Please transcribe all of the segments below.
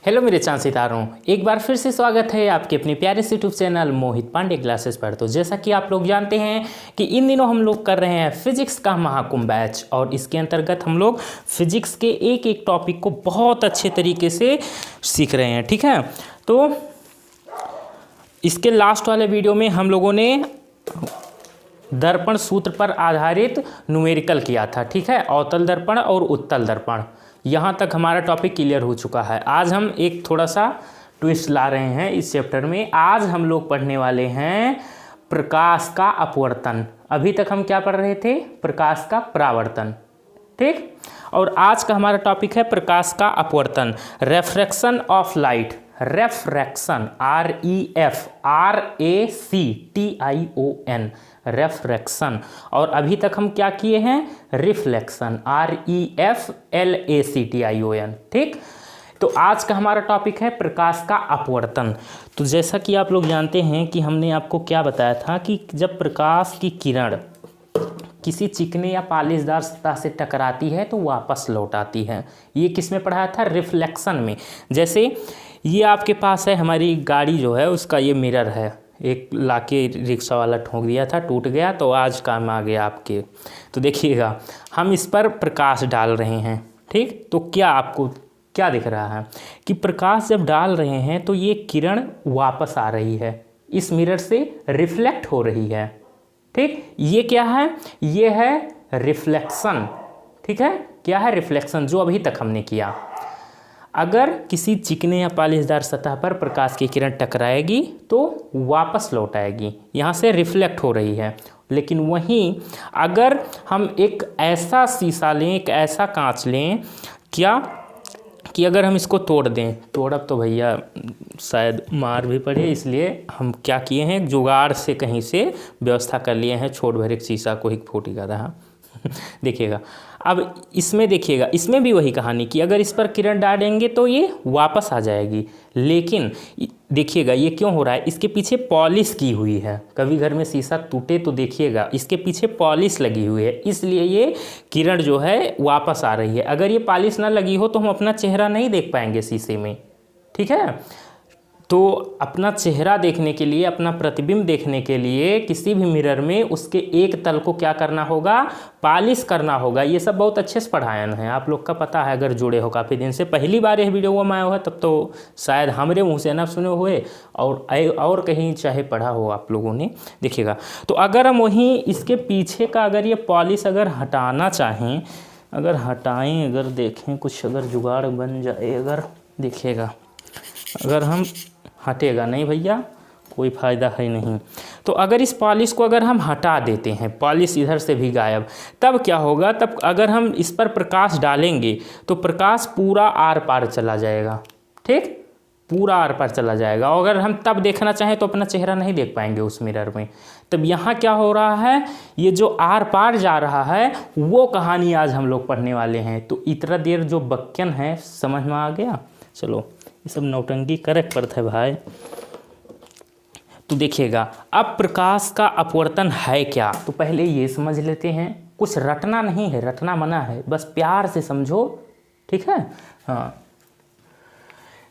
Hello मेरे चांद सितारों, एक बार फिर से स्वागत है आपके अपने प्यारे से यूट्यूब चैनल मोहित पांडे क्लासेस पर। तो जैसा कि आप लोग जानते हैं कि इन दिनों हम लोग कर रहे हैं फिजिक्स का महाकुंभ बैच, और इसके अंतर्गत हम लोग फिजिक्स के एक एक टॉपिक को बहुत अच्छे तरीके से सीख रहे हैं। ठीक है, तो इसके लास्ट वाले वीडियो में हम लोगों ने दर्पण सूत्र पर आधारित न्यूमेरिकल किया था। ठीक है, अवतल दर्पण और उत्तल दर्पण, यहाँ तक हमारा टॉपिक क्लियर हो चुका है। आज हम एक थोड़ा सा ट्विस्ट ला रहे हैं इस चैप्टर में। आज हम लोग पढ़ने वाले हैं प्रकाश का अपवर्तन। अभी तक हम क्या पढ़ रहे थे? प्रकाश का परावर्तन। ठीक, और आज का हमारा टॉपिक है प्रकाश का अपवर्तन, रेफ्रैक्शन ऑफ लाइट। रेफ्रैक्शन, REFRACTION, रेफ्रैक्शन। और अभी तक हम क्या किए हैं? Reflection, REFLACTION। ठीक, तो आज का हमारा टॉपिक है प्रकाश का अपवर्तन। तो जैसा कि आप लोग जानते हैं कि हमने आपको क्या बताया था कि जब प्रकाश की किरण किसी चिकने या पॉलिशदार सतह से टकराती है तो वापस लौट आती है। ये किस में पढ़ाया था? रिफ्लेक्शन में। जैसे ये आपके पास है, हमारी गाड़ी जो है उसका ये मिरर है, एक लाके रिक्शा वाला ठोक दिया था, टूट गया, तो आज काम आ गया आपके। तो देखिएगा, हम इस पर प्रकाश डाल रहे हैं। ठीक, तो क्या आपको क्या दिख रहा है कि प्रकाश जब डाल रहे हैं तो ये किरण वापस आ रही है, इस मिरर से रिफ्लेक्ट हो रही है। ठीक, ये क्या है? ये है रिफ्लेक्शन। ठीक है, क्या है? रिफ्लेक्शन, जो अभी तक हमने किया। अगर किसी चिकने या पॉलिशदार सतह पर प्रकाश की किरण टकराएगी तो वापस लौट आएगी, यहाँ से रिफ्लेक्ट हो रही है। लेकिन वहीं अगर हम एक ऐसा शीशा लें, एक ऐसा कांच लें, क्या कि अगर हम इसको तोड़ दें, तोड़ब तो भैया शायद मार भी पड़े, इसलिए हम क्या किए हैं, जुगाड़ से कहीं से व्यवस्था कर लिए हैं, छोड़ भर एक शीशा को ही फूटेगा रहा। देखिएगा, अब इसमें देखिएगा, इसमें भी वही कहानी कि अगर इस पर किरण डालेंगे तो ये वापस आ जाएगी। लेकिन देखिएगा ये क्यों हो रहा है, इसके पीछे पॉलिश की हुई है। कभी घर में शीशा टूटे तो देखिएगा इसके पीछे पॉलिश लगी हुई है, इसलिए ये किरण जो है वापस आ रही है। अगर ये पॉलिश ना लगी हो तो हम अपना चेहरा नहीं देख पाएंगे शीशे में। ठीक है, तो अपना चेहरा देखने के लिए, अपना प्रतिबिंब देखने के लिए किसी भी मिरर में उसके एक तल को क्या करना होगा? पॉलिश करना होगा। ये सब बहुत अच्छे से पढ़ाया है, आप लोग का पता है अगर जुड़े हो काफ़ी दिन से। पहली बार यह वीडियो में आया हुआ तब तो शायद हमारे मुँह से ना सुने हुए और कहीं चाहे पढ़ा हो आप लोगों ने। देखिएगा, तो अगर हम वहीं इसके पीछे का अगर ये पॉलिश अगर हटाना चाहें, अगर हटाएँ, अगर देखें कुछ अगर जुगाड़ बन जाए, अगर देखिएगा, अगर हम हटेगा नहीं भैया, कोई फ़ायदा है नहीं। तो अगर इस पॉलिश को अगर हम हटा देते हैं, पॉलिश इधर से भी गायब, तब क्या होगा? तब अगर हम इस पर प्रकाश डालेंगे तो प्रकाश पूरा आर पार चला जाएगा। ठीक, पूरा आर पार चला जाएगा। और अगर हम तब देखना चाहें तो अपना चेहरा नहीं देख पाएंगे उस मिरर में। तब यहाँ क्या हो रहा है, ये जो आर पार जा रहा है वो कहानी आज हम लोग पढ़ने वाले हैं। तो इतना देर जो बक्कन है, समझ में आ गया? चलो, ये सब नौटंकी करेक्ट पड़ता है भाई। तो देखिएगा, अब प्रकाश का अपवर्तन है क्या, तो पहले ये समझ लेते हैं। कुछ रटना नहीं है, रटना मना है, बस प्यार से समझो। ठीक है, हाँ।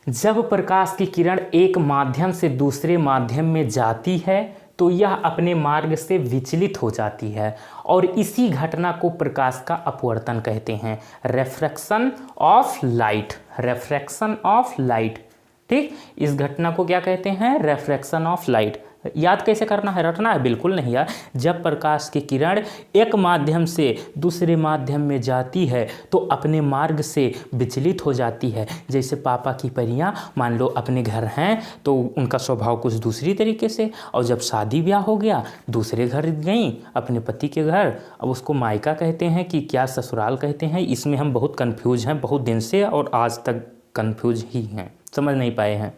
जब प्रकाश की किरण एक माध्यम से दूसरे माध्यम में जाती है तो यह अपने मार्ग से विचलित हो जाती है, और इसी घटना को प्रकाश का अपवर्तन कहते हैं। रेफ्रैक्शन ऑफ लाइट, रेफ्रैक्शन ऑफ लाइट। ठीक, इस घटना को क्या कहते हैं? रेफ्रैक्शन ऑफ लाइट। याद कैसे करना है? रटना है? बिल्कुल नहीं यार। जब प्रकाश की किरण एक माध्यम से दूसरे माध्यम में जाती है तो अपने मार्ग से विचलित हो जाती है। जैसे पापा की परियां मान लो अपने घर हैं तो उनका स्वभाव कुछ दूसरी तरीके से, और जब शादी ब्याह हो गया दूसरे घर गई, अपने पति के घर। अब उसको मायका कहते हैं कि क्या ससुराल कहते हैं, इसमें हम बहुत कन्फ्यूज हैं बहुत दिन से, और आज तक कन्फ्यूज ही हैं, समझ नहीं पाए हैं।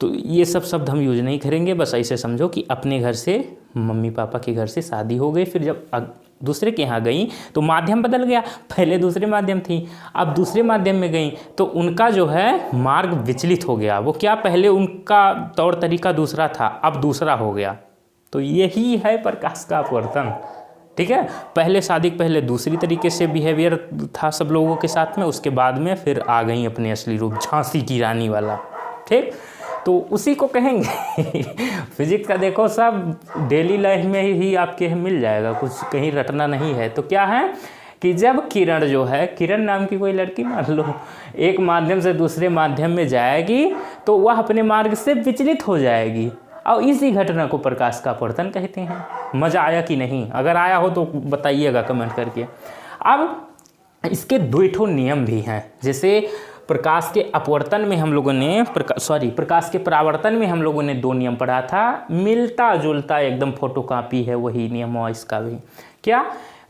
तो ये सब शब्द हम यूज नहीं करेंगे, बस ऐसे समझो कि अपने घर से, मम्मी पापा के घर से शादी हो गई, फिर जब दूसरे के यहाँ गई तो माध्यम बदल गया। पहले दूसरे माध्यम थी, अब दूसरे माध्यम में गई तो उनका जो है मार्ग विचलित हो गया। वो क्या, पहले उनका तौर तरीका दूसरा था, अब दूसरा हो गया। तो यही है प्रकाश का अपवर्तन। ठीक है। पहले शादी के पहले दूसरी तरीके से बिहेवियर था सब लोगों के साथ में, उसके बाद में फिर आ गई अपने असली रूप, झांसी की रानी वाला। ठीक, तो उसी को कहेंगे। फिजिक्स का देखो सब डेली लाइफ में ही आपके मिल जाएगा, कुछ कहीं रटना नहीं है। तो क्या है कि जब किरण जो है, किरण नाम की कोई लड़की मान लो, एक माध्यम से दूसरे माध्यम में जाएगी तो वह अपने मार्ग से विचलित हो जाएगी, और इसी घटना को प्रकाश का अपवर्तन कहते हैं। मज़ा आया कि नहीं? अगर आया हो तो बताइएगा कमेंट करके। अब इसके दो नियम भी हैं। जैसे प्रकाश के अपवर्तन में हम लोगों ने प्रकाश के परावर्तन में हम लोगों ने 2 नियम पढ़ा था, मिलता जुलता एकदम फोटोकॉपी है वही नियम और इसका भी। क्या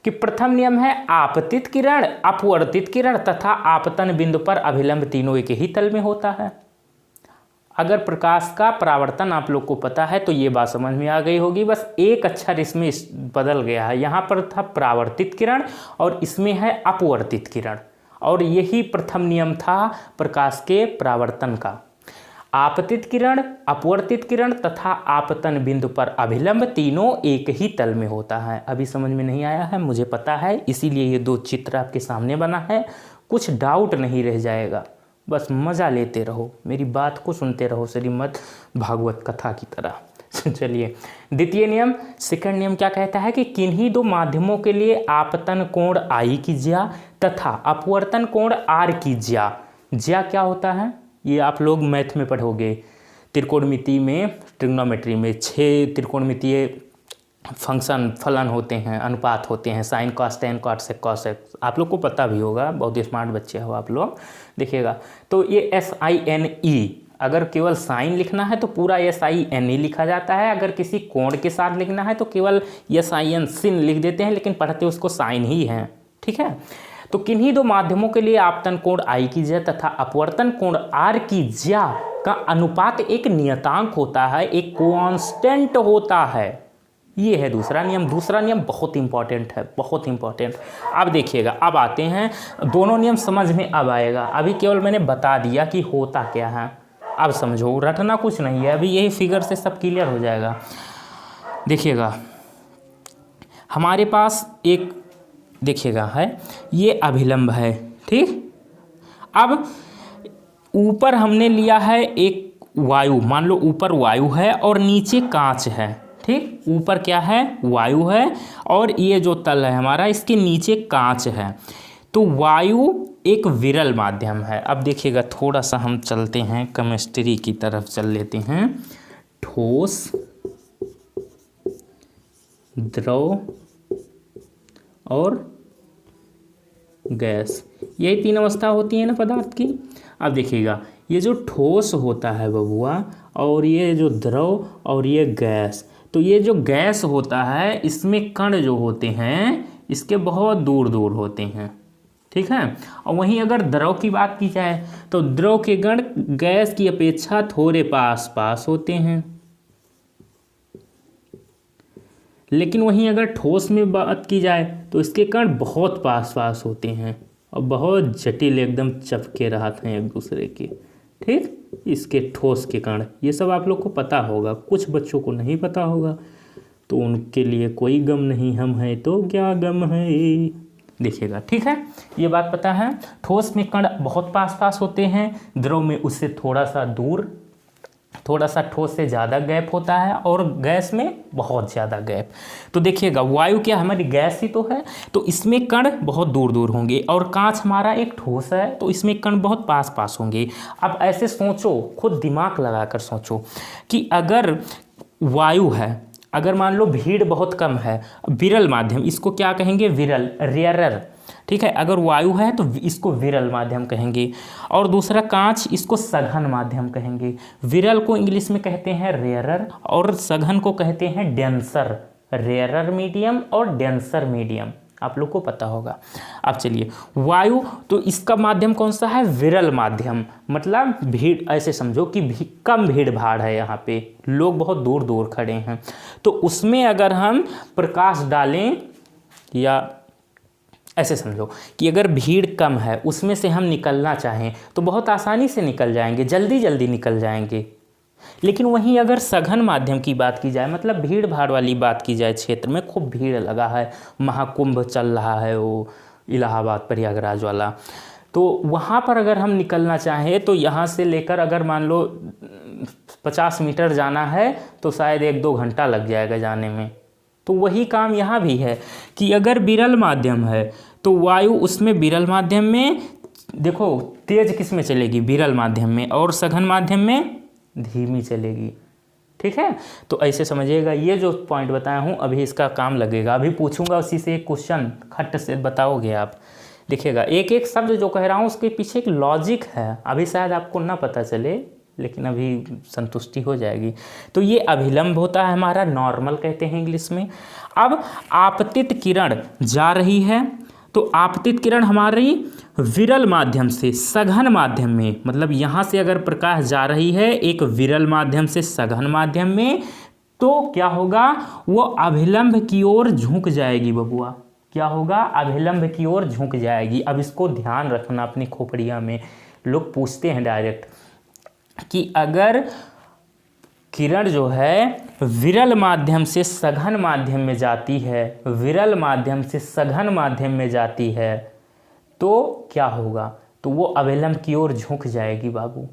कि प्रथम नियम है आपतित किरण, अपवर्तित किरण तथा आपतन बिंदु पर अभिलंब तीनों एक ही तल में होता है। अगर प्रकाश का परावर्तन आप लोग को पता है तो ये बात समझ में आ गई होगी, बस एक अक्षर इसमें बदल गया है। यहाँ पर था परावर्तित किरण और इसमें है अपवर्तित किरण, और यही प्रथम नियम था प्रकाश के परावर्तन का। आपतित किरण, अपवर्तित किरण तथा आपतन बिंदु पर अभिलंब तीनों एक ही तल में होता है। अभी समझ में नहीं आया है मुझे पता है, इसीलिए ये 2 चित्र आपके सामने बना है। कुछ डाउट नहीं रह जाएगा, बस मज़ा लेते रहो, मेरी बात को सुनते रहो श्रीमद् भागवत कथा की तरह। चलिए द्वितीय नियम, सेकंड नियम क्या कहता है कि किन्हीं 2 माध्यमों के लिए आपतन कोण I की ज्या तथा अपवर्तन कोण R की ज्या। ज्या क्या होता है ये आप लोग मैथ में पढ़ोगे, त्रिकोणमिति में, ट्रिग्नोमेट्री में 6 त्रिकोणमितीय फंक्शन फलन होते हैं, अनुपात होते हैं, sine cos tan cot sec cosec, आप लोग को पता भी होगा, बहुत स्मार्ट बच्चे हो आप लोग, देखिएगा। तो ये SINE, अगर केवल साइन लिखना है तो पूरा SINE लिखा जाता है, अगर किसी कोण के साथ लिखना है तो केवल SIN सिन लिख देते हैं, लेकिन पढ़ते उसको साइन ही है। ठीक है, तो किन्हीं 2 माध्यमों के लिए आपतन कोण I की ज्या तथा अपवर्तन कोण R की ज्या का अनुपात एक नियतांक होता है, एक कांस्टेंट होता है। ये है दूसरा नियम। दूसरा नियम बहुत इंपॉर्टेंट है, बहुत इंपॉर्टेंट। अब देखिएगा, अब आते हैं, दोनों नियम समझ में अब आएगा। अभी केवल मैंने बता दिया कि होता क्या है, अब समझो, रटना कुछ नहीं है, अभी यही फिगर से सब क्लियर हो जाएगा। देखिएगा हमारे पास एक, देखिएगा है ये अभिलंब है, ठीक। अब ऊपर हमने लिया है एक वायु, मान लो ऊपर वायु है और नीचे कांच है, ठीक। ऊपर क्या है, वायु है, और ये जो तल है हमारा, इसके नीचे कांच है। तो वायु एक विरल माध्यम है। अब देखिएगा थोड़ा सा हम चलते हैं केमिस्ट्री की तरफ, चल लेते हैं। ठोस, द्रव और गैस, यही 3 अवस्था होती है ना पदार्थ की। अब देखिएगा ये जो ठोस होता है बबुआ, और ये जो द्रव और ये गैस, तो ये जो गैस होता है इसमें कण जो होते हैं इसके बहुत दूर दूर होते हैं, ठीक है। और वहीं अगर द्रव की बात की जाए तो द्रव के कण गैस की अपेक्षा थोड़े पास पास होते हैं, लेकिन वहीं अगर ठोस में बात की जाए तो इसके कण बहुत पास पास होते हैं और बहुत जटिल एकदम चपके रहते हैं एक दूसरे के, ठीक। इसके ठोस के कण, ये सब आप लोग को पता होगा, कुछ बच्चों को नहीं पता होगा, तो उनके लिए कोई गम नहीं, हम हैं तो क्या गम है। देखिएगा, ठीक है, ये बात पता है। ठोस में कण बहुत पास पास होते हैं, द्रव में उससे थोड़ा सा दूर, थोड़ा सा ठोस से ज़्यादा गैप होता है, और गैस में बहुत ज़्यादा गैप। तो देखिएगा वायु क्या हमारी गैस ही तो है, तो इसमें कण बहुत दूर दूर होंगे, और कांच हमारा एक ठोस है तो इसमें कण बहुत पास पास होंगे। अब ऐसे सोचो, खुद दिमाग लगाकर सोचो कि अगर वायु है, अगर मान लो भीड़ बहुत कम है, विरल माध्यम, इसको क्या कहेंगे, विरल, रेयरर, ठीक है। अगर वायु है तो इसको विरल माध्यम कहेंगे, और दूसरा कांच, इसको सघन माध्यम कहेंगे। विरल को इंग्लिश में कहते हैं रेयरर, और सघन को कहते हैं डेंसर। रेयरर मीडियम और डेंसर मीडियम, आप लोग को पता होगा। अब चलिए वायु, तो इसका माध्यम कौन सा है, विरल माध्यम, मतलब भीड़, ऐसे समझो कि कम भीड़ भाड़ है, यहाँ पे लोग बहुत दूर दूर खड़े हैं, तो उसमें अगर हम प्रकाश डालें, या ऐसे समझो कि अगर भीड़ कम है उसमें से हम निकलना चाहें तो बहुत आसानी से निकल जाएंगे, जल्दी जल्दी निकल जाएंगे, लेकिन वहीं अगर सघन माध्यम की बात की जाए, मतलब भीड़ भाड़ वाली बात की जाए, क्षेत्र में खूब भीड़ लगा है, महाकुंभ चल रहा है वो इलाहाबाद प्रयागराज वाला, तो वहाँ पर अगर हम निकलना चाहें तो यहाँ से लेकर अगर मान लो 50 मीटर जाना है तो शायद 1-2 घंटा लग जाएगा जाने में। तो वही काम यहाँ भी है कि अगर विरल माध्यम है तो वायु उसमें विरल माध्यम में, देखो तेज किस में चलेगी, विरल माध्यम में, और सघन माध्यम में धीमी चलेगी। ठीक है, तो ऐसे समझिएगा, ये जो पॉइंट बताया हूँ अभी इसका काम लगेगा। अभी पूछूंगा उसी से एक क्वेश्चन, खट से बताओगे आप, देखिएगा एक एक शब्द जो कह रहा हूँ उसके पीछे एक लॉजिक है, अभी शायद आपको ना पता चले लेकिन अभी संतुष्टि हो जाएगी। तो ये अभिलंब होता है हमारा, नॉर्मल कहते हैं इंग्लिश में। अब आपतित किरण जा रही है, तो आपतित किरण हमारी विरल माध्यम से सघन माध्यम में, मतलब यहाँ से अगर प्रकाश जा रही है एक विरल माध्यम से सघन माध्यम में, तो क्या होगा, वो अभिलंब की ओर झुक जाएगी बबुआ। क्या होगा, अभिलंब की ओर झुक जाएगी। अब इसको ध्यान रखना अपनी खोपड़िया में, लोग पूछते हैं डायरेक्ट कि अगर किरण जो है विरल माध्यम से सघन माध्यम में जाती है, विरल माध्यम से सघन माध्यम में जाती है तो क्या होगा, तो वो अभिलंब की ओर झुक जाएगी बाबू।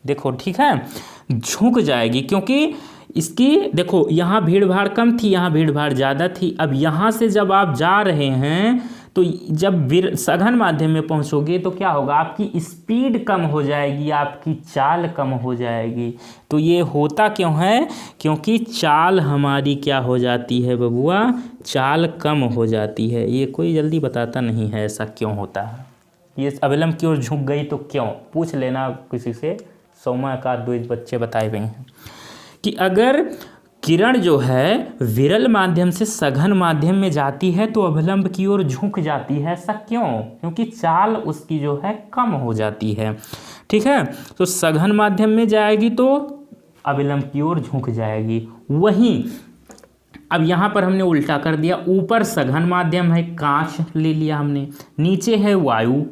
देखो ठीक है, झुक जाएगी, क्योंकि इसकी देखो यहाँ भीड़ भाड़ कम थी, यहाँ भीड़ भाड़ ज़्यादा थी। अब यहाँ से जब आप जा रहे हैं तो जब सघन माध्यम में पहुँचोगे तो क्या होगा, आपकी स्पीड कम हो जाएगी, आपकी चाल कम हो जाएगी। तो ये होता क्यों है, क्योंकि चाल हमारी क्या हो जाती है बबुआ, चाल कम हो जाती है। ये कोई जल्दी बताता नहीं है ऐसा क्यों होता है। ये अभिलंब की ओर झुक गई तो क्यों, पूछ लेना किसी से, 100 का 2 बच्चे बताए हुए हैं कि अगर किरण जो है विरल माध्यम से सघन माध्यम में जाती है तो अभिलंब की ओर झुक जाती है। ऐसा क्यों, क्योंकि चाल उसकी जो है कम हो जाती है। ठीक है, तो सघन माध्यम में जाएगी तो अभिलंब की ओर झुक जाएगी। वहीं अब यहाँ पर हमने उल्टा कर दिया, ऊपर सघन माध्यम है, कांच ले लिया हमने, नीचे है वायु।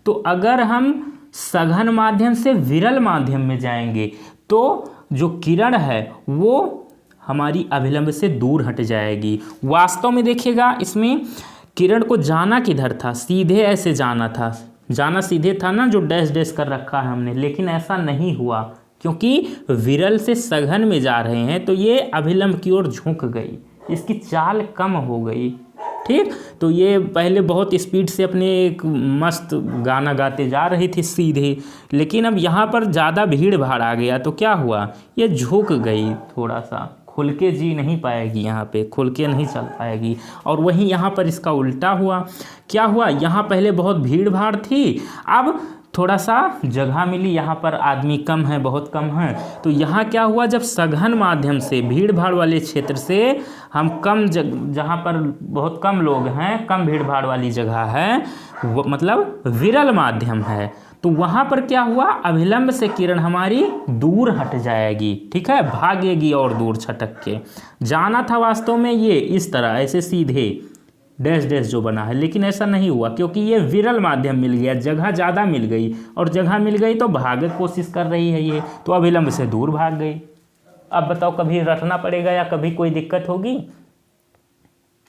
तो अगर हम सघन माध्यम से विरल माध्यम में जाएंगे तो जो किरण है वो हमारी अभिलंब से दूर हट जाएगी। वास्तव में देखिएगा इसमें किरण को जाना किधर था, सीधे ऐसे जाना था, जाना सीधे था ना, जो डैश डैश कर रखा है हमने, लेकिन ऐसा नहीं हुआ क्योंकि विरल से सघन में जा रहे हैं तो ये अभिलंब की ओर झुक गई, इसकी चाल कम हो गई। ठीक, तो ये पहले बहुत स्पीड से अपने एक मस्त गाना गाते जा रही थी सीधे, लेकिन अब यहाँ पर ज़्यादा भीड़ भाड़ आ गया तो क्या हुआ, ये झुक गई, थोड़ा सा खुल के जी नहीं पाएगी, यहाँ पे खुल के नहीं चल पाएगी। और वहीं यहाँ पर इसका उल्टा हुआ, क्या हुआ, यहाँ पहले बहुत भीड़ भाड़ थी, अब थोड़ा सा जगह मिली, यहाँ पर आदमी कम है, बहुत कम है, तो यहाँ क्या हुआ, जब सघन माध्यम से भीड़ भाड़ वाले क्षेत्र से हम कम जहाँ पर बहुत कम लोग हैं, कम भीड़ भाड़ वाली जगह है, वो मतलब विरल माध्यम है, तो वहाँ पर क्या हुआ, अभिलंब से किरण हमारी दूर हट जाएगी। ठीक है, भागेगी और दूर छटक के। जाना था वास्तव में ये इस तरह ऐसे सीधे डैश डैश जो बना है, लेकिन ऐसा नहीं हुआ क्योंकि ये विरल माध्यम मिल गया, जगह ज़्यादा मिल गई, और जगह मिल गई तो भागने की कोशिश कर रही है ये, तो अभिलंब से दूर भाग गई। अब बताओ, कभी रटना पड़ेगा या कभी कोई दिक्कत होगी,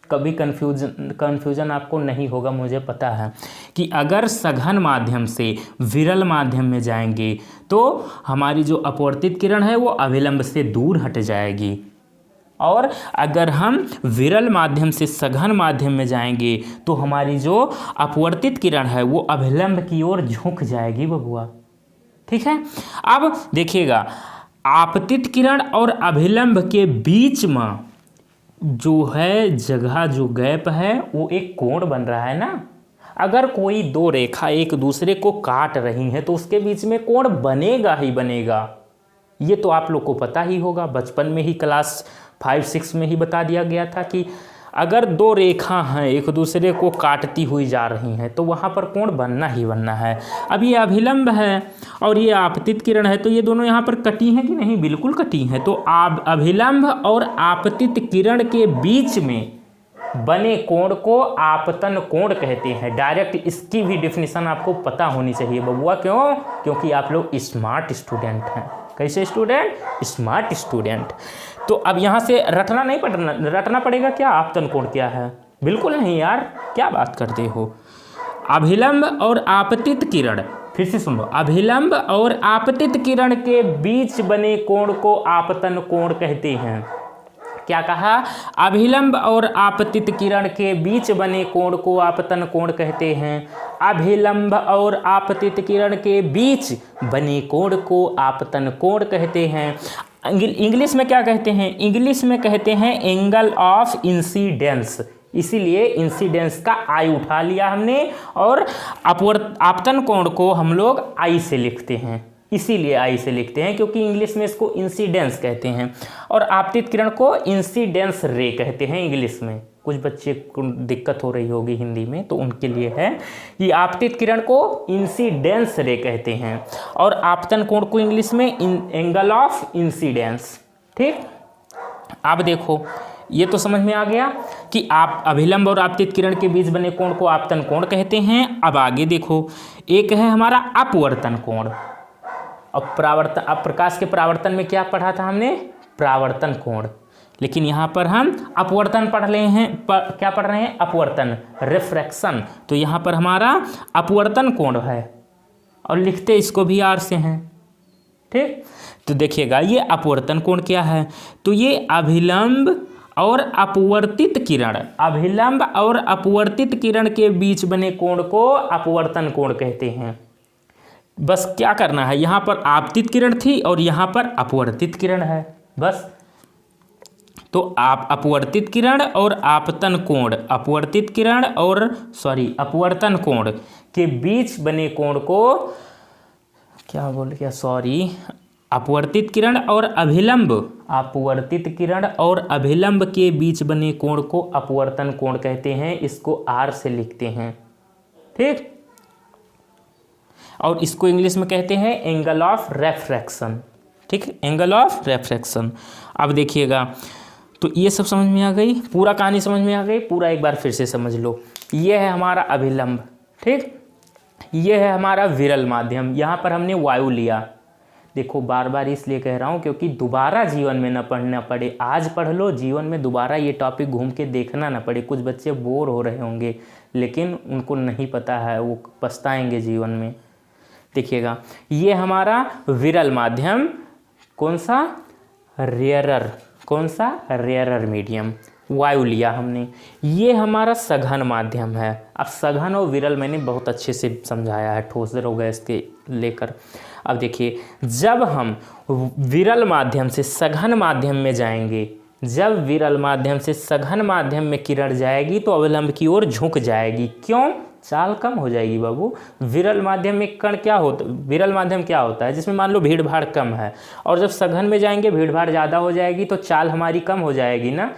कभी कन्फ्यूजन आपको नहीं होगा, मुझे पता है कि अगर सघन माध्यम से विरल माध्यम में जाएंगे तो हमारी जो अपवर्तित किरण है वो अभिलंब से दूर हट जाएगी, और अगर हम विरल माध्यम से सघन माध्यम में जाएंगे तो हमारी जो अपवर्तित किरण है वो अभिलंब की ओर झुक जाएगी बबुआ। ठीक है, अब देखिएगा आपतित किरण और अभिलंब के बीच में जो है जगह, जो गैप है, वो एक कोण बन रहा है ना। अगर कोई दो रेखा एक दूसरे को काट रही हैं तो उसके बीच में कोण बनेगा ही बनेगा। ये तो आप लोग को पता ही होगा, बचपन में ही क्लास 5-6 में ही बता दिया गया था कि अगर दो रेखा हैं एक दूसरे को काटती हुई जा रही हैं तो वहाँ पर कोण बनना ही बनना है। अब ये अभिलंब है और ये आपतित किरण है, तो ये दोनों यहाँ पर कटी हैं कि नहीं, बिल्कुल कटी हैं। तो अभिलंब और आपतित किरण के बीच में बने कोण को आपतन कोण कहते हैं। डायरेक्ट इसकी भी डेफिनेशन आपको पता होनी चाहिए बबुआ। क्यों? क्योंकि आप लोग स्मार्ट स्टूडेंट हैं। कैसे स्टूडेंट? Smart student. तो अब यहाँ से रटना पड़ेगा क्या आपतन कोण क्या है? बिल्कुल नहीं यार, क्या बात करते हो। अभिलंब और आपतित किरण, फिर से सुन लो, अभिलंब और आपतित किरण के बीच बने कोण को आपतन कोण कहते हैं। क्या कहा? अभिलंब और आपतित किरण के बीच बने कोण को आपतन कोण कहते हैं। अभिलंब और आपतित किरण के बीच बने कोण को आपतन कोण कहते हैं। इंग्लिश में क्या कहते हैं? इंग्लिश में कहते हैं एंगल ऑफ इंसिडेंस। इसीलिए इंसिडेंस का आई उठा लिया हमने और आपतन कोण को हम लोग आई से लिखते हैं। इसीलिए आई से लिखते हैं क्योंकि इंग्लिश में इसको इंसिडेंस कहते हैं और आपतित किरण को इंसिडेंस रे कहते हैं इंग्लिश में। कुछ बच्चे को दिक्कत हो रही होगी हिंदी में, तो उनके लिए है कि आपतित किरण को इंसिडेंस रे कहते हैं और आपतन कोण को इंग्लिश में एंगल ऑफ इंसिडेंस। ठीक, अब देखो ये तो समझ में आ गया कि आप अभिलंब और आपतित किरण के बीच बने कोण को आपतन कोण कहते हैं। अब आगे देखो, एक है हमारा अपवर्तन कोण। अब प्रकाश के परावर्तन में क्या पढ़ा था हमने? परावर्तन कोण। लेकिन यहाँ पर हम अपवर्तन पढ़ रहे हैं, क्या पढ़ रहे हैं? अपवर्तन, रिफ्रैक्शन। तो यहाँ पर हमारा अपवर्तन कोण है और लिखते इसको भी आर से हैं। ठीक, तो देखिएगा ये अपवर्तन कोण क्या है? तो ये अभिलंब और अपवर्तित किरण, अभिलंब और अपवर्तित किरण के बीच बने कोण को अपवर्तन कोण कहते हैं। बस क्या करना है, यहाँ पर आपतित किरण थी और यहाँ पर अपवर्तित किरण है, बस। तो आप अपवर्तित किरण और आपतन कोण, अपवर्तित किरण और अपवर्तन कोण के बीच बने कोण को क्या बोल गया, अपवर्तित किरण और अभिलंब, अपवर्तित किरण और अभिलंब के बीच बने कोण को अपवर्तन कोण कहते हैं। इसको आर से लिखते हैं। ठीक, और इसको इंग्लिश में कहते हैं एंगल ऑफ रेफ्रैक्शन। ठीक, एंगल ऑफ रेफ्रैक्शन। अब देखिएगा, तो ये सब समझ में आ गई, पूरा कहानी समझ में आ गई। पूरा एक बार फिर से समझ लो। ये है हमारा अभिलंब, ठीक, ये है हमारा विरल माध्यम। यहाँ पर हमने वायु लिया। देखो बार बार इसलिए कह रहा हूँ क्योंकि दोबारा जीवन में न पढ़ना पड़े। आज पढ़ लो, जीवन में दोबारा ये टॉपिक घूम के देखना ना पड़े। कुछ बच्चे बोर हो रहे होंगे लेकिन उनको नहीं पता है, वो पछताएंगे जीवन में। देखिएगा, ये हमारा विरल माध्यम, कौन सा? रेयरर, कौन सा? रेयरर मीडियम, वायु लिया हमने। ये हमारा सघन माध्यम है। अब सघन और विरल मैंने बहुत अच्छे से समझाया है, ठोस और गैस के लेकर। अब देखिए, जब हम विरल माध्यम से सघन माध्यम में जाएंगे, जब विरल माध्यम से सघन माध्यम में किरण जाएगी तो अभिलंब की ओर झुक जाएगी। क्यों? चाल कम हो जाएगी बाबू। विरल माध्यम में कण क्या होता, विरल माध्यम क्या होता है? जिसमें मान लो भीड़ भाड़ कम है, और जब सघन में जाएंगे भीड़ भाड़ ज़्यादा हो जाएगी तो चाल हमारी कम हो जाएगी ना।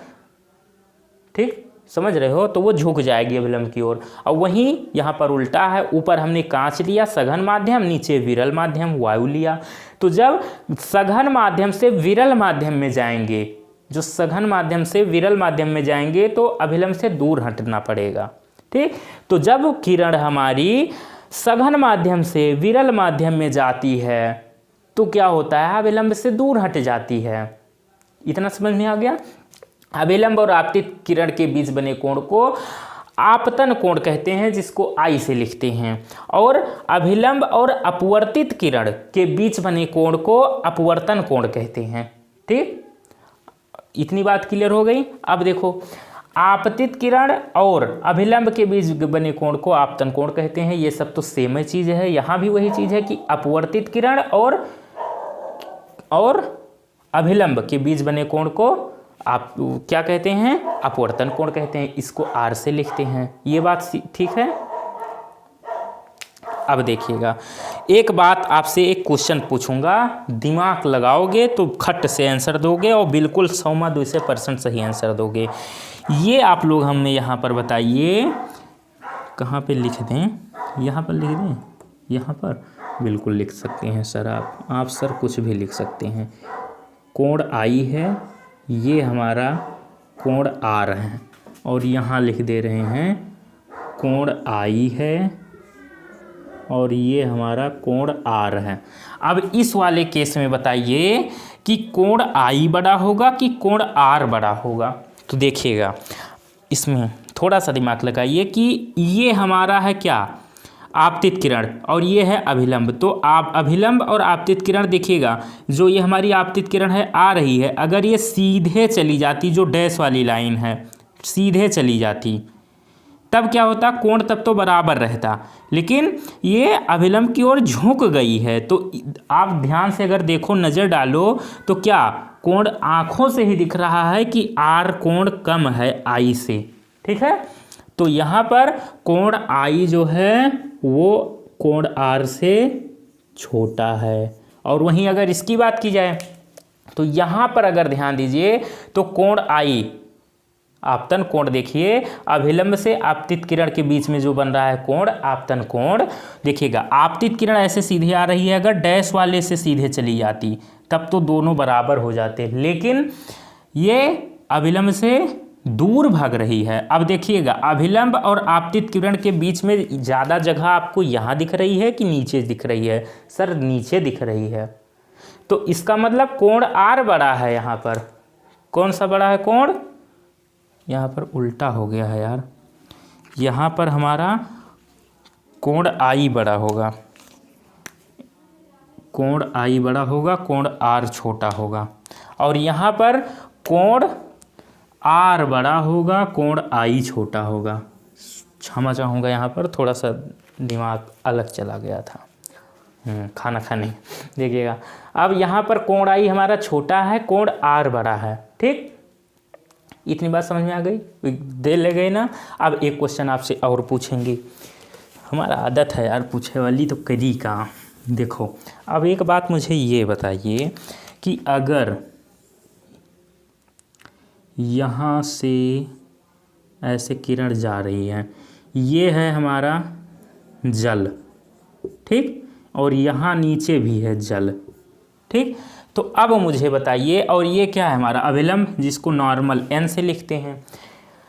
ठीक, समझ रहे हो? तो वो झुक जाएगी अभिलंब की ओर। और वहीं यहाँ पर उल्टा है, ऊपर हमने कांच लिया सघन माध्यम, नीचे विरल माध्यम वायु लिया। तो जब सघन माध्यम से विरल माध्यम में जाएंगे, जो सघन माध्यम से विरल माध्यम में जाएंगे तो अभिलंब से दूर हटना पड़ेगा। ठीक, तो जब किरण हमारी सघन माध्यम से विरल माध्यम में जाती है तो क्या होता है? अभिलंब से दूर हट जाती है। इतना समझ में आ गया? अभिलंब और आपतित किरण के बीच बने कोण को आपतन कोण कहते हैं, जिसको आई से लिखते हैं। और अभिलंब और अपवर्तित किरण के बीच बने कोण को अपवर्तन कोण कहते हैं। ठीक, इतनी बात क्लियर हो गई। अब देखो, आपतित किरण और अभिलंब के बीच बने कोण को आपतन कोण कहते हैं। ये सब तो सेम ही चीज़ है। यहाँ भी वही चीज़ है कि अपवर्तित किरण और अभिलंब के बीच बने कोण को आप क्या कहते हैं? अपवर्तन कोण कहते हैं। इसको आर से लिखते हैं। ये बात ठीक है। अब देखिएगा, एक बात आपसे एक क्वेश्चन पूछूंगा, दिमाग लगाओगे तो खट से आंसर दोगे और बिल्कुल 100% सही आंसर दोगे। ये आप लोग हमें यहाँ पर बताइए, कहाँ पे लिख दें? यहाँ पर लिख दें, यहाँ पर बिल्कुल लिख सकते हैं सर। आप सर कुछ भी लिख सकते हैं। कोण आई है, ये हमारा कोण आर है, और यहाँ लिख दे रहे हैं कोण आई है, और ये हमारा कोण आर है। अब इस वाले केस में बताइए कि कोण आई बड़ा होगा कि कोण आर बड़ा होगा। तो देखिएगा इसमें थोड़ा सा दिमाग लगाइए कि ये हमारा है क्या, आपतित किरण, और ये है अभिलंब। तो आप अभिलंब और आपतित किरण देखिएगा, जो ये हमारी आपतित किरण है आ रही है, अगर ये सीधे चली जाती, जो डैश वाली लाइन है सीधे चली जाती, तब क्या होता, कोण तब तो बराबर रहता, लेकिन ये अभिलंब की ओर झुक गई है। तो आप ध्यान से अगर देखो, नज़र डालो, तो क्या कोण आँखों से ही दिख रहा है कि आर कोण कम है आई से, ठीक है। तो यहाँ पर कोण आई जो है वो कोण आर से छोटा है। और वहीं अगर इसकी बात की जाए तो यहाँ पर अगर ध्यान दीजिए तो कोण आई, आपतन कोण देखिए, अभिलंब से आपतित किरण के बीच में जो बन रहा है कोण, आपतन कोण, देखिएगा आपतित किरण ऐसे सीधे आ रही है, अगर डैश वाले से सीधे चली जाती तब तो दोनों बराबर हो जाते, लेकिन ये अभिलंब से दूर भाग रही है। अब देखिएगा अभिलंब और आपतित किरण के बीच में ज़्यादा जगह आपको यहाँ दिख रही है कि नीचे दिख रही है? सर नीचे दिख रही है। तो इसका मतलब कोण आर बड़ा है। यहाँ पर कौन सा बड़ा है कोण? यहाँ पर उल्टा हो गया है यार, यहाँ पर हमारा कोण आई बड़ा होगा, कोण आई बड़ा होगा, कोण आर छोटा होगा। और यहाँ पर कोण आर बड़ा होगा, कोण आई छोटा होगा। क्षमा चाहूँगा, यहाँ पर थोड़ा सा दिमाग अलग चला गया था खाना खाने। देखिएगा अब यहाँ पर कोण आई हमारा छोटा है, कोण आर बड़ा है, ठीक। इतनी बात समझ में आ गई? दे ले गई ना। अब एक क्वेश्चन आपसे और पूछेंगे, हमारा आदत है यार पूछे वाली, तो करी कहाँ। देखो अब एक बात मुझे ये बताइए कि अगर यहाँ से ऐसे किरण जा रही है, ये है हमारा जल, ठीक, और यहाँ नीचे भी है जल, ठीक। तो अब मुझे बताइए, और ये क्या है हमारा अभिलंब, जिसको नॉर्मल n से लिखते हैं।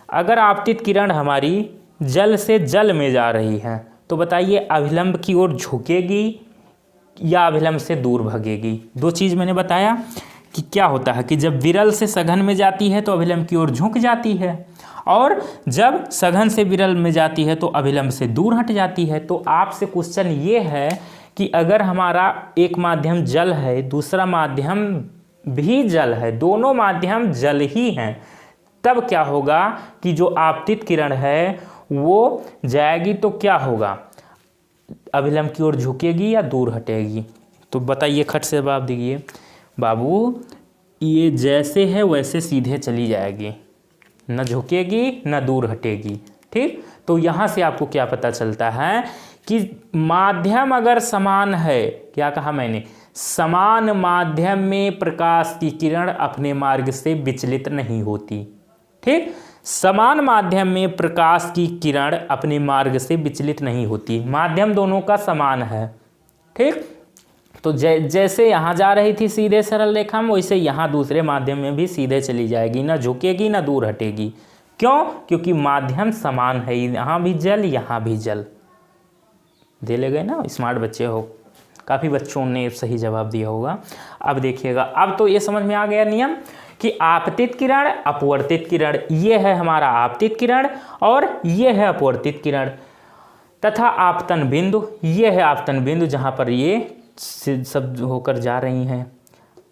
अगर आपतित किरण हमारी जल से जल में जा रही है तो बताइए अभिलंब की ओर झुकेगी या अभिलंब से दूर भागेगी? दो चीज़ मैंने बताया कि क्या होता है कि जब विरल से सघन में जाती है तो अभिलंब की ओर झुक जाती है, और जब सघन से विरल में जाती है तो अभिलंब से दूर हट जाती है। तो आपसे क्वेश्चन ये है कि अगर हमारा एक माध्यम जल है, दूसरा माध्यम भी जल है, दोनों माध्यम जल ही हैं, तब क्या होगा कि जो आपतित किरण है वो जाएगी तो क्या होगा, अभिलंब की ओर झुकेगी या दूर हटेगी? तो बताइए, खट से जवाब दीजिए। बाबू ये जैसे है वैसे सीधे चली जाएगी, न झुकेगी न दूर हटेगी, ठीक। तो यहाँ से आपको क्या पता चलता है कि माध्यम अगर समान है, क्या कहा मैंने, समान माध्यम में प्रकाश की किरण अपने मार्ग से विचलित नहीं होती, ठीक। समान माध्यम में प्रकाश की किरण अपने मार्ग से विचलित नहीं होती, माध्यम दोनों का समान है, ठीक। तो जैसे यहाँ जा रही थी सीधे सरल रेखा में, वैसे यहाँ दूसरे माध्यम में भी सीधे चली जाएगी, ना झुकेगी ना दूर हटेगी। क्यों? क्योंकि माध्यम समान है, यहाँ भी जल यहाँ भी जल। दे ले गए ना, स्मार्ट बच्चे हो, काफ़ी बच्चों ने सही जवाब दिया होगा। अब देखिएगा, अब तो ये समझ में आ गया नियम कि आपतित किरण अपवर्तित किरण, ये है हमारा आपतित किरण और ये है अपवर्तित किरण, तथा आपतन बिंदु, ये है आपतन बिंदु जहाँ पर ये सब होकर जा रही हैं।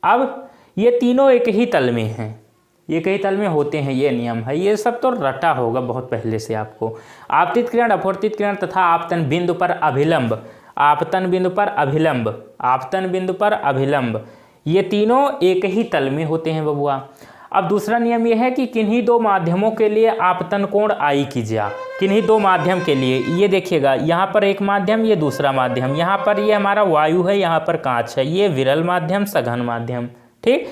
अब ये तीनों एक ही तल में हैं, ये कई तल में होते हैं, ये नियम है, ये सब तो रटा होगा बहुत पहले से आपको। आपतित किरण, अपवर्तित किरण तथा आपतन बिंदु पर अभिलंब, आपतन बिंदु पर अभिलंब, आपतन बिंदु पर अभिलंब, ये तीनों एक ही तल में होते हैं बबुआ। अब दूसरा नियम यह है कि किन्हीं दो माध्यमों के लिए आपतन कोण आई कीजिए, किन्हीं दो माध्यम के लिए। ये देखिएगा, यहाँ पर एक माध्यम, ये दूसरा माध्यम, यहाँ पर ये हमारा वायु है, यहाँ पर कांच है, ये विरल माध्यम सघन माध्यम, ठीक।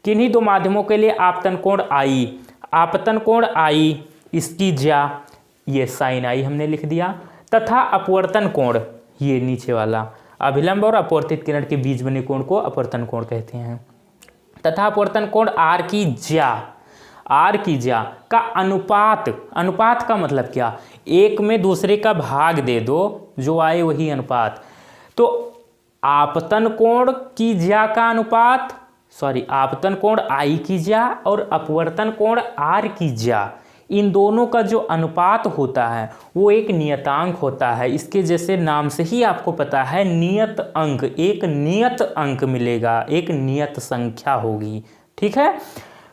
किन्हीं दो माध्यमों के लिए आपतन कोण आई, आपतन कोण आई इसकी ज्या, ये साइन आई हमने लिख दिया, तथा अपवर्तन कोण, ये नीचे वाला, अभिलंब और अपवर्तित किरण के बीच बने कोण को अपवर्तन कोण कहते हैं। तथा अपवर्तन कोण आर की ज्या, आर की ज्या का अनुपात, अनुपात का मतलब क्या, एक में दूसरे का भाग दे दो, जो आए वही अनुपात। तो आपतन कोण की ज्या का अनुपात, आपतन कोण आई की ज्या और अपवर्तन कोण आर की ज्या, इन दोनों का जो अनुपात होता है वो एक नियतांक होता है। इसके जैसे नाम से ही आपको पता है, नियत अंक, एक नियत अंक मिलेगा, एक नियत संख्या होगी। ठीक है,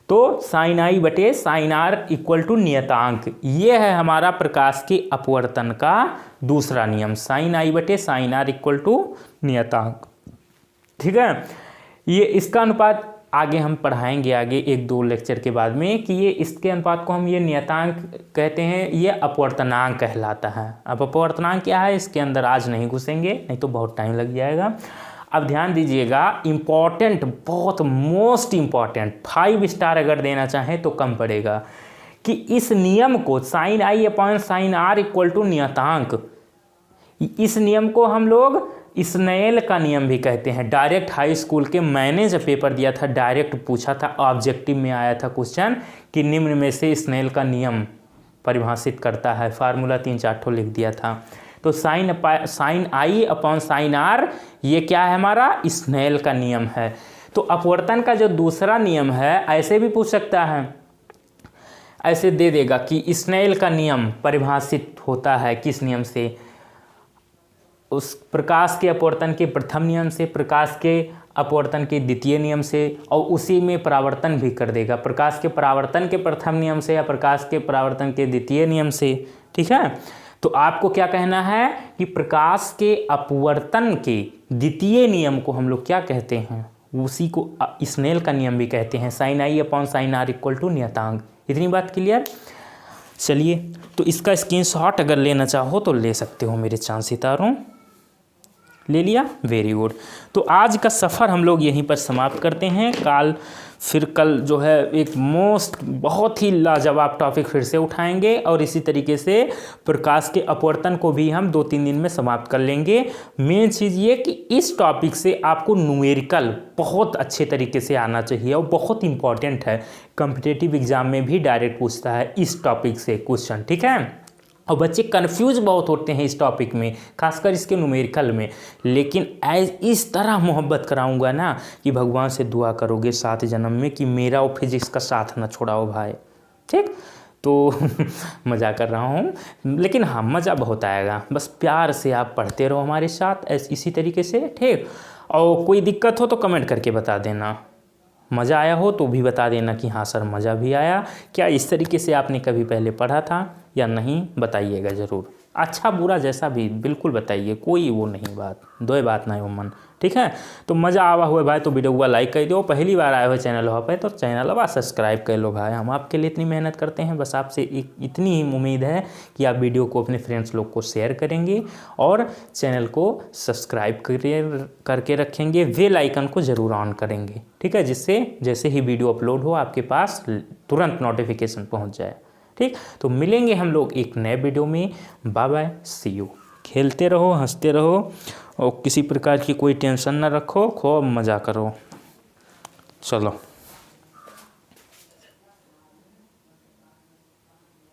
तो साइन आई बटे साइन आर इक्वल टू नियतांक, ये है हमारा प्रकाश के अपवर्तन का दूसरा नियम, साइन आई बटे साइन आर इक्वल टू नियतांक। ठीक है, ये इसका अनुपात आगे हम पढ़ाएंगे, आगे 1-2 लेक्चर के बाद में, कि ये इसके अनुपात को हम ये नियतांक कहते हैं, ये अपवर्तनांक कहलाता है। अब अपवर्तनांक क्या है इसके अंदर आज नहीं घुसेंगे, नहीं तो बहुत टाइम लग जाएगा। अब ध्यान दीजिएगा, इम्पॉर्टेंट, बहुत मोस्ट इम्पॉर्टेंट, 5 स्टार अगर देना चाहें तो कम पड़ेगा, कि इस नियम को sine I upon sine R equal to नियतांक, इस नियम को हम लोग स्नेल का नियम भी कहते हैं। डायरेक्ट हाई स्कूल के मैंने जब पेपर दिया था, डायरेक्ट पूछा था, ऑब्जेक्टिव में आया था क्वेश्चन कि निम्न में से स्नेल का नियम परिभाषित करता है, फार्मूला 3-4 ठो लिख दिया था। तो sine I upon sine R ये क्या है हमारा, स्नेल का नियम है। तो अपवर्तन का जो दूसरा नियम है, ऐसे भी पूछ सकता है, ऐसे दे देगा कि स्नेल का नियम परिभाषित होता है किस नियम से, उस प्रकाश के अपवर्तन के प्रथम नियम से, प्रकाश के अपवर्तन के द्वितीय नियम से, और उसी में परावर्तन भी कर देगा, प्रकाश के परावर्तन के प्रथम नियम से या प्रकाश के परावर्तन के द्वितीय नियम से। ठीक है, तो आपको क्या कहना है कि प्रकाश के अपवर्तन के द्वितीय नियम को हम लोग क्या कहते हैं, उसी को स्नेल का नियम भी कहते हैं, sine I upon sine R equal to नियतांक। इतनी बात क्लियर। चलिए, तो इसका स्क्रीनशॉट अगर लेना चाहो तो ले सकते हो मेरे चांद सितारों। ले लिया, वेरी गुड। तो आज का सफ़र हम लोग यहीं पर समाप्त करते हैं। फिर कल जो है एक बहुत ही लाजवाब टॉपिक फिर से उठाएंगे, और इसी तरीके से प्रकाश के अपवर्तन को भी हम 2-3 दिन में समाप्त कर लेंगे। मेन चीज़ ये कि इस टॉपिक से आपको न्यूमेरिकल बहुत अच्छे तरीके से आना चाहिए, और बहुत इंपॉर्टेंट है, कॉम्पिटिटिव एग्जाम में भी डायरेक्ट पूछता है इस टॉपिक से क्वेश्चन। ठीक है, और बच्चे कंफ्यूज बहुत होते हैं इस टॉपिक में, खासकर इसके न्यूमेरिकल में, लेकिन इस तरह मोहब्बत कराऊंगा ना कि भगवान से दुआ करोगे 7 जन्म में कि मेरा और फिजिक्स का साथ ना छोड़ाओ भाई। ठीक, तो मज़ा कर रहा हूँ, लेकिन हाँ मज़ा बहुत आएगा, बस प्यार से आप पढ़ते रहो हमारे साथ इसी तरीके से। ठीक, और कोई दिक्कत हो तो कमेंट करके बता देना, मज़ा आया हो तो भी बता देना कि हाँ सर मज़ा भी आया, क्या इस तरीके से आपने कभी पहले पढ़ा था या नहीं, बताइएगा ज़रूर। अच्छा बुरा जैसा भी बिल्कुल बताइए, कोई वो नहीं बात, दो बात नहीं हो मन। ठीक है, तो मज़ा आवा हुआ भाई तो वीडियो को लाइक कर दो, पहली बार आए हुए चैनल हो पे तो चैनल सब्सक्राइब कर लो भाई, हम आपके लिए इतनी मेहनत करते हैं, बस आपसे इतनी ही उम्मीद है कि आप वीडियो को अपने फ्रेंड्स लोग को शेयर करेंगे और चैनल को सब्सक्राइब करके रखेंगे, बेल आइकन को ज़रूर ऑन करेंगे। ठीक है, जिससे जैसे ही वीडियो अपलोड हो आपके पास तुरंत नोटिफिकेशन पहुँच जाए। ठीक, तो मिलेंगे हम लोग एक नए वीडियो में। Bye bye, see you. खेलते रहो, हंसते रहो, और किसी प्रकार की कोई टेंशन ना रखो, खूब मज़ा करो। चलो।